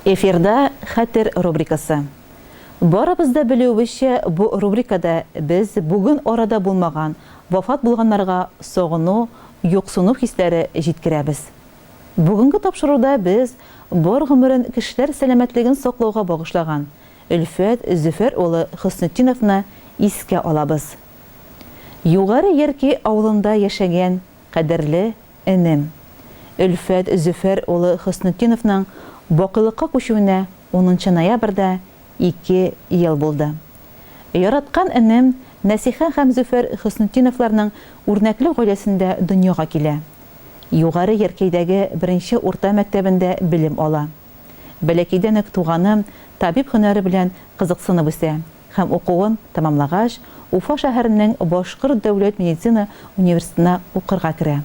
Эфирда «Хәтер» рубрикасы. Барыбыз да белүебезчә, бу рубрикада без бүген арада булмаган, вафат булганнарга согыну, юксыну хисләре җиткерәбез. Бүгенге тапшыруда без бар гомерен кешеләр сәламәтлеген саклауга багышлаган Өлфәт Зөфәр улы Хөснетдиновны искә алабыз. Югары Ярки авылында яшәгән кадерле энем Өлфәт Зөфәр улы Хөснетдиновның бакыйлыкка күчүенә 10 ноябрьдә 2 ел булды. Яраткан энем Нәсиха һәм Зөфәр Хөснетдиновларның үрнәкле гаиләсендә дөньяга килә. Югары Яркәйдәге 1-нче урта мәктәбендә белем ала. Бәләкәйдән үк туганым табиб һөнәре белән кызыксынып үсә һәм укуын тәмамлагач, Уфа шәһәренең Башкорт дәүләт медицина университетына укырга керә.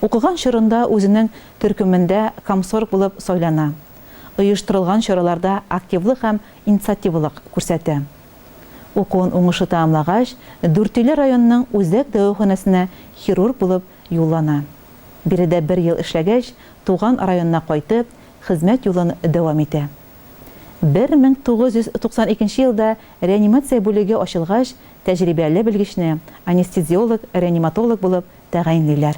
Укыган чорында үзенең төркемендә комсорг булып сайлана. Оештырылган чараларда активлык һәм инициативалык күрсәтә. Укуын уңышлы тәмамлагач, Дүртөйле районының үзәк дәваханәсенә хирург булып юллана. Биредә 1 ел эшләгәч, туган районына кайтып, хезмәт юлын дәвам итә. 1992 елда реанимация бүлеге ачылгач, тәҗрибәле белгечне анестезиолог-реаниматолог булып тәгаенлиләр.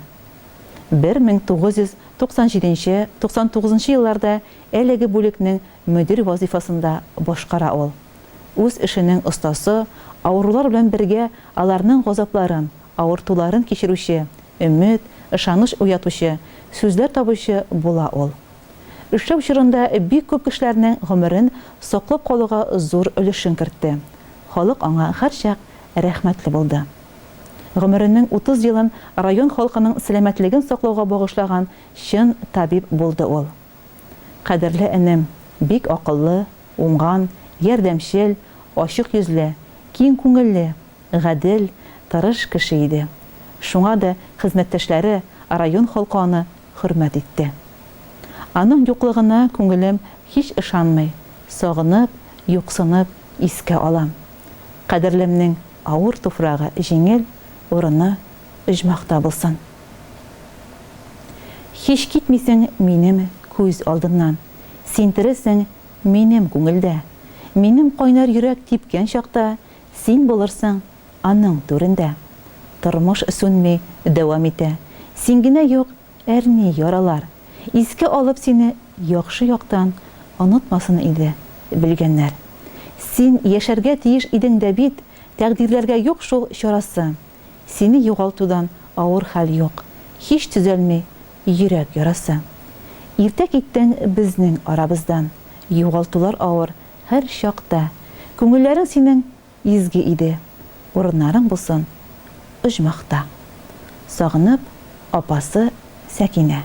1997-99 елларда әлеге бүлекнең мөдир вазифасында башкара ул. Үз эшенең остасы, авырулар белән бергә аларның газапларын, авыртуларын кичерүче, өмет, ышаныч уятучы, сүзләр табучы була ул. Эшләү чорында бик күп кешеләрнең гомерен саклап калуга зур өлешен кертте. Халык аңа һәрчак рәхмәтле булды. Гомеренең 30 елын район халкының сәламәтлеген саклауга багышлаган чын табиб булды ул. Кадерле энем, бик акыллы, уңган, ярдәмчел, ачык йөзле, киң күңелле, гадел, тырыш кеше иде. Шуңа да хезмәттәшләре район халкы аны хөрмәт итте. Аның юклыгына күңелем һич ышанмый, сагынып, юксынып искә алам. Кадерлемнең авыр туфрагы җиңел, урыны оҗмахта булсын. Һич китмисең минем күз алдымнан, син тересең минем күңелдә. Минем кайнар йөрәк типкән чакта, син булырсың аның түрендә. Тормыш сүнми дәвам итә. Син генә юк, әрни яралар. Искә алып сине яхшы яктан онытмасын иде белгәннәр. Син яшәргә тиеш идең дә бит, тәкъдирләргә юк шул чарасы. Сине югалтудан авыр хәл юк. Һич төзәлми йөрәк ярасы. Иртә киттең безнең арабыздан. Югалтулар авыр һәр чакта. Күңелләрең синең изге иде. Урыннарың булсын оҗмахта. Сагынып, апасы Сәкинә.